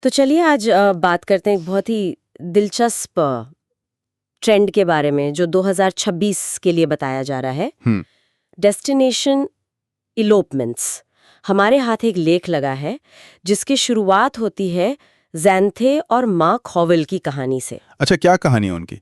तो चलिए आज बात करते हैं एक बहुत ही दिलचस्प ट्रेंड के बारे में जो 2026 के लिए बताया जा रहा है। हम्म। डेस्टिनेशन इलोपमेंट्स। हमारे हाथ एक लेख लगा है जिसकी शुरुआत होती है ज़ैंथे और मार्क हॉवेल की कहानी से। अच्छा, क्या कहानी है उनकी?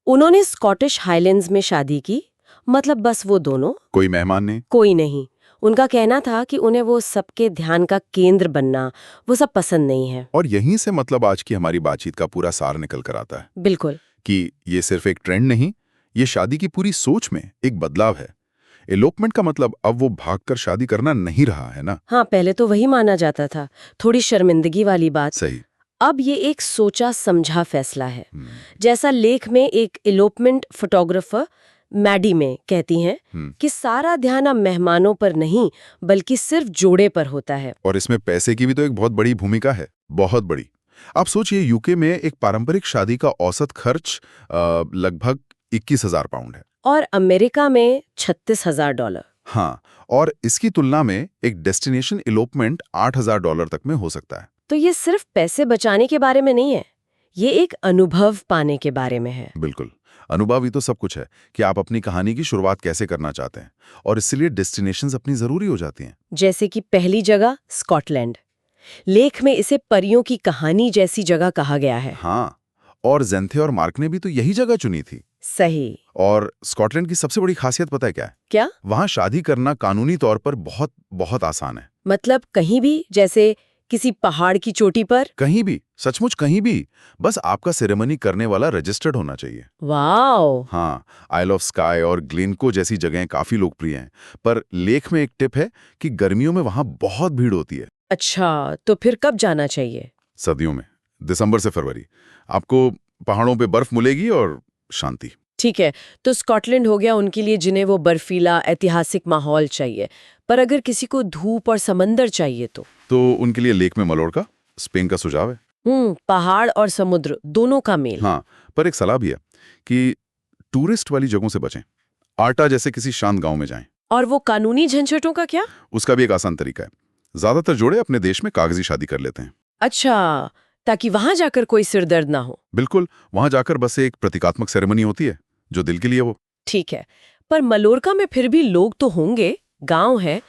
उन्होंने स्कॉटिश हाईलैंड्स में शादी की, मतलब बस वो दोनों, कोई मेहमान नहीं? कोई नहीं। उनका कहना था कि उन्हें वो सबके ध्यान का केंद्र बनना वो सब पसंद नहीं है। और यहीं से मतलब आज की हमारी बातचीत का पूरा सार निकल कर आता है बिल्कुल। कि ये सिर्फ एक ट्रेंड नहीं, ये शादी की पूरी सोच में एक बदलाव है। एलोपमेंट का मतलब अब वो भागकर शादी करना नहीं रहा है ना? हाँ, पहले तो वही माना जाता था, थोड़ी शर्मिंदगी वाली बात। सही। अब ये एक सोचा समझा फैसला है। हम्म। जैसा लेख में एक इलोपमेंट फोटोग्राफर मैडी में कहती हैं कि सारा ध्यान अब मेहमानों पर नहीं बल्कि सिर्फ जोड़े पर होता है। और इसमें पैसे की भी तो एक बहुत बड़ी भूमिका है, बहुत बड़ी। आप सोचिए, यूके में एक पारंपरिक शादी का औसत खर्च लगभग 21,000 पाउंड है। और अमेरिका में $36,000। हाँ, और इसकी तुलना में एक डेस्टिनेशन इलोपमेंट $8,000 तक में हो सकता है। तो ये सिर्फ पैसे बचाने के बारे में नहीं है, ये एक अनुभव पाने के बारे में है। बिल्कुल। अनुभव ही तो सब कुछ है कि आप अपनी कहानी की शुरुआत कैसे करना चाहते हैं, और इसलिए डेस्टिनेशंस अपनी जरूरी हो जाती हैं। जैसे कि पहली जगह स्कॉटलैंड। लेख में इसे परियों की कहानी जैसी जगह कहा गया है। हाँ, और ज़ेंथे और मार्क ने भी तो यही जगह चुनी थी। सही। और स्कॉटलैंड की सबसे बड़ी खासियत पता है क्या है? क्या? वहां शादी करना कानूनी तौर पर बहुत बहुत आसान है। मतलब कहीं भी, जैसे किसी पहाड़ की चोटी पर? कहीं भी, सचमुच कहीं भी। बस आपका सेरेमनी करने वाला रजिस्टर्ड होना चाहिए। वाओ। हाँ, आइल ऑफ स्काई और ग्लेनको जैसी जगहें काफी लोकप्रिय हैं, पर लेख में एक टिप है कि गर्मियों में वहां बहुत भीड़ होती है। अच्छा, तो फिर कब जाना चाहिए? सर्दियों में, दिसंबर से फरवरी। आपको पहाड़ों पे बर्फ मिलेगी और शांति। ठीक है, तो स्कॉटलैंड हो गया उनके लिए जिन्हें वो बर्फीला ऐतिहासिक माहौल चाहिए। पर अगर किसी को धूप और समंदर चाहिए तो उनके लिए लेक में मलोरका, स्पेन का सुझाव है। पहाड़ और समुद्र दोनों का मेल। हाँ, पर एक सलाह भी है कि टूरिस्ट वाली जगहों से बचें। आर्टा जैसे किसी शांत गांव में जाएं। और वो कानूनी झंझटों का क्या? उसका भी एक आसान तरीका है। ज्यादातर जोड़े अपने देश में कागजी शादी कर लेते हैं। अच्छा, ताकि वहां जाकर कोई सिरदर्द ना हो। बिल्कुल, वहां जाकर बस एक प्रतीकात्मक सेरेमनी होती है, जो दिल के लिए वो। ठीक है, पर मलोरका में फिर भी लोग तो होंगे, गांव है।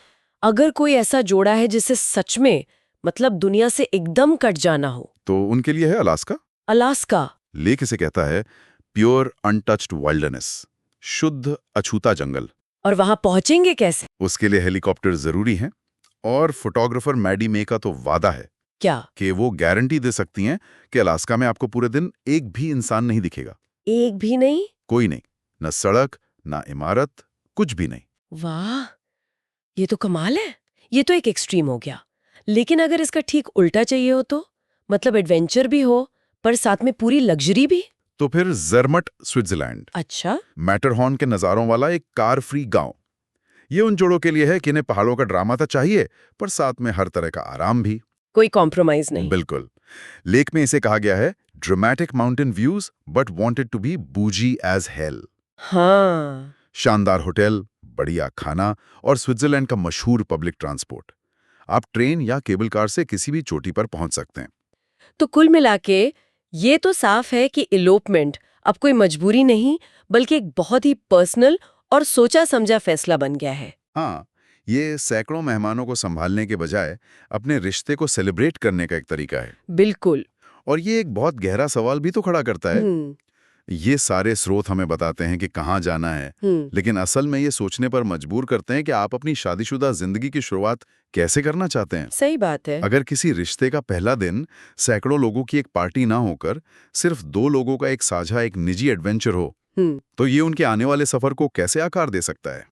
अगर कोई ऐसा जोड़ा है जिसे सच में, मतलब दुनिया से एकदम कट जाना हो? तो उनके लिए है अलास्का। अलास्का? लेक इसे कहता है प्योर अनटच्ड वाइल्डनेस, शुद्ध अछूता जंगल। और वहां पहुंचेंगे कैसे? उसके लिए हेलीकॉप्टर जरूरी हैं, और फोटोग्राफर मैडी मे का तो वादा है क्या? कि वो गारंटी दे सकती हैं कि अलास्का में आपको पूरे दिन एक भी इंसान नहीं दिखेगा। एक भी नहीं? कोई नहीं, न सड़क, न इमारत, कुछ भी नहीं। वाह, ये तो कमाल है। ये तो एक एक्सट्रीम हो गया। लेकिन अगर इसका ठीक उल्टा चाहिए हो तो, मतलब एडवेंचर भी हो पर साथ में पूरी लग्जरी भी? तो फिर जर्मट, स्विट्जरलैंड। अच्छा। मैटरहॉर्न के नज़ारों वाला एक कार फ्री गांव। ये उन जोड़ों के लिए है कि इन्हें पहाड़ों का ड्रामा तो चाहिए, पर साथ में हर तरह का आराम भी। कोई कॉम्प्रोमाइज नहीं। बिल्कुल। लेख में इसे कहा गया है dramatic mountain views but wanted to be bougie as hell. हाँ। शानदार होटल, बढ़िया खाना और स्विट्जरलैंड का मशहूर पब्लिक ट्रांसपोर्ट। आप ट्रेन या केबल कार से किसी भी चोटी पर पहुंच सकते हैं। तो कुल मिला के ये तो साफ है कि इलोपमेंट अब कोई मजबूरी नहीं बल्कि एक बहुत ही पर्सनल और सोचा समझा फैसला बन गया है। हाँ, ये सैकड़ों मेहमानों को संभालने के बजाय अपने रिश्ते को सेलिब्रेट करने का एक तरीका है। बिल्कुल। और ये एक बहुत गहरा सवाल भी तो खड़ा करता है। हम्म। ये सारे स्रोत हमें बताते हैं कि कहाँ जाना है, हम्म। लेकिन असल में ये सोचने पर मजबूर करते हैं कि आप अपनी शादीशुदा जिंदगी की शुरुआत कैसे करना चाहते हैं। सही बात है। अगर किसी रिश्ते का पहला दिन सैकड़ों लोगों की एक पार्टी ना होकर सिर्फ दो लोगों का एक साझा, एक निजी एडवेंचर हो, तो ये उनके आने वाले सफर को कैसे आकार दे सकता है?